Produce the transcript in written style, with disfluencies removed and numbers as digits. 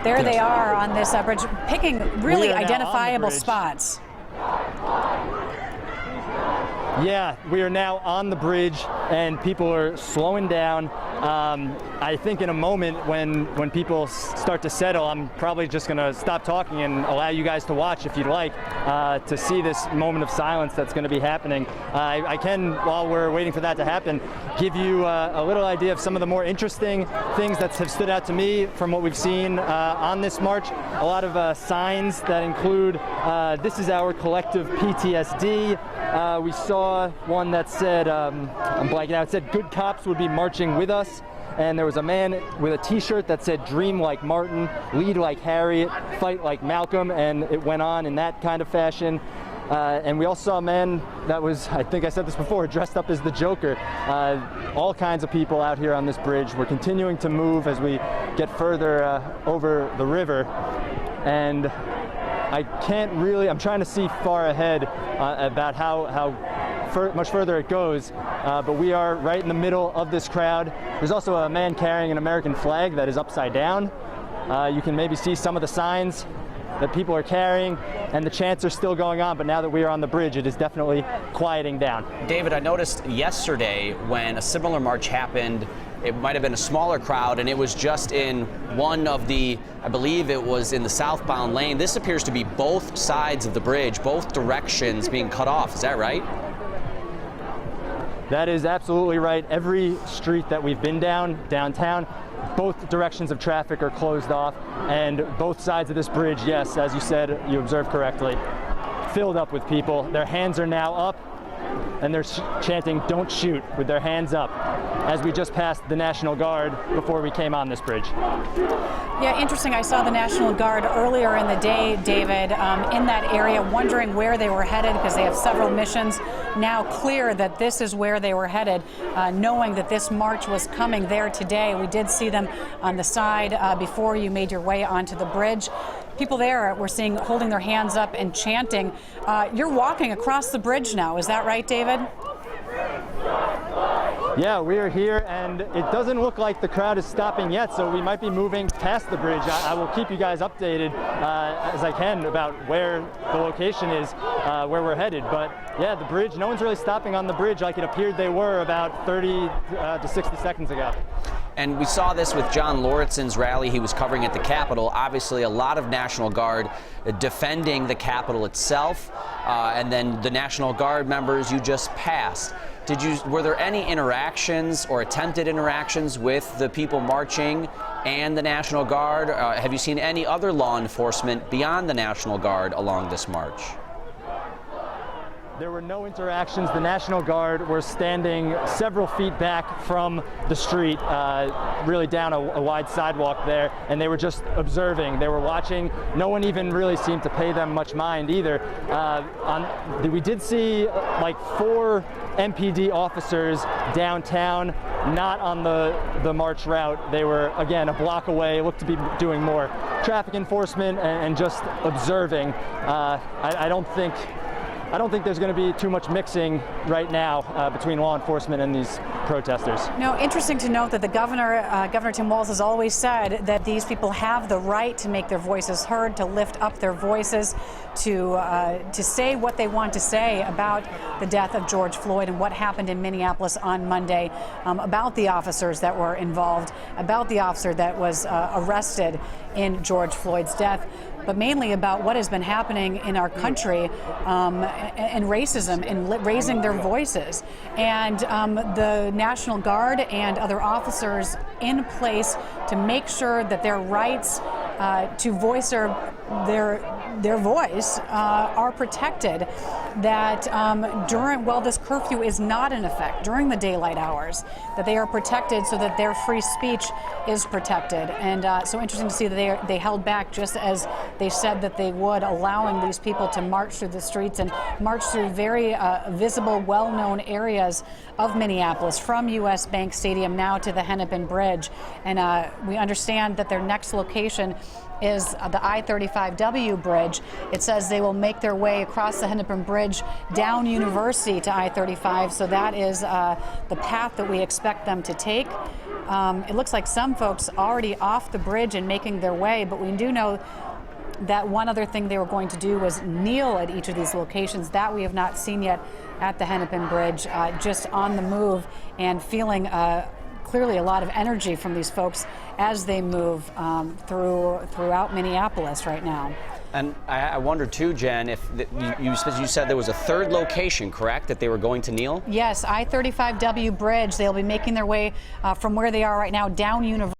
There they are on this bridge, picking really identifiable spots. Yeah, we are now on the bridge and people are slowing down. I think in a moment when people start to settle, I'm probably just going to stop talking and allow you guys to watch if you'd like to see this moment of silence that's going to be happening. I can, while we're waiting for that to happen, give you a little idea of some of the more interesting things that have stood out to me from what we've seen on this march. A lot of signs that include, this is our collective PTSD. We saw one that said, I'm blanking out, it said good cops would be marching with us. And there was a man with a t-shirt that said dream like Martin, lead like Harriet, fight like Malcolm, and it went on in that kind of fashion. And we also saw a man that was, I think I said this before, dressed up as the Joker. All kinds of people out here on this bridge. We're continuing to move as we get further over the river. And I can't really, I'm trying to see far ahead about how much further it goes, but we are right in the middle of this crowd. There's also a man carrying an American flag that is upside down. You can maybe see some of the signs that people are carrying, and the chants are still going on, but now that we are on the bridge, it is definitely quieting down. David, I noticed yesterday when a similar march happened, it might have been a smaller crowd, and it was just in one of the, I believe it was in the southbound lane. This appears to be both sides of the bridge, both directions being cut off. Is that right? That is absolutely right. Every street that we've been downtown, both directions of traffic are closed off, and both sides of this bridge, yes, as you said, you observed correctly, filled up with people. Their hands are now up, and they're chanting, "Don't shoot," with their hands up, as we just passed the National Guard before we came on this bridge. Yeah, interesting. I saw the National Guard earlier in the day, David, in that area, wondering where they were headed because they have several missions. Now clear that this is where they were headed, knowing that this march was coming there today. We did see them on the side before you made your way onto the bridge. People there we're seeing holding their hands up and chanting. You're walking across the bridge now, is that right, David? Yeah, we are here, and it doesn't look like the crowd is stopping yet, so we might be moving past the bridge. I will keep you guys updated as I can about where the location is, where we're headed. But yeah, the bridge, no one's really stopping on the bridge like it appeared they were about 30 to 60 seconds ago. And we saw this with John Lauritsen's rally he was covering at the Capitol. Obviously, a lot of National Guard defending the Capitol itself, and then the National Guard members you just passed. Were there any interactions or attempted interactions with the people marching and the National Guard? Have you seen any other law enforcement beyond the National Guard along this march? There were no interactions. The National Guard were standing several feet back from the street, really down a wide sidewalk there, and they were just observing. They were watching. No one even really seemed to pay them much mind either. We did see like 4 MPD officers downtown, not on the march route. They were, again, a block away, looked to be doing more traffic enforcement and just observing. I don't think there's going to be too much mixing right now between law enforcement and these protesters. No, interesting to note that the Governor Tim Walz has always said that these people have the right to make their voices heard, to lift up their voices, to say what they want to say about the death of George Floyd and what happened in Minneapolis on Monday, about the officers that were involved, about the officer that was arrested in George Floyd's death, but mainly about what has been happening in our country and racism and raising their voices. And the National Guard and other officers in place to make sure that their rights to voice their voice are protected, that while this curfew is not in effect during the daylight hours, that they are protected so that their free speech is protected. And so interesting to see that they held back just as they said that they would, allowing these people to march through the streets and march through very visible, well-known areas of Minneapolis, from US Bank Stadium now to the Hennepin Bridge. And we understand that their next location is the I-35W bridge. It says they will make their way across the Hennepin Bridge down University to I-35, so that is the path that we expect them to take. It looks like some folks already off the bridge and making their way, but we do know that one other thing they were going to do was kneel at each of these locations. That we have not seen yet at the Hennepin Bridge, just on the move and feeling clearly a lot of energy from these folks as they move throughout Minneapolis right now. And I wonder too, Jen, if you said there was a third location, correct, that they were going to kneel? Yes, I-35W Bridge. They'll be making their way from where they are right now down University.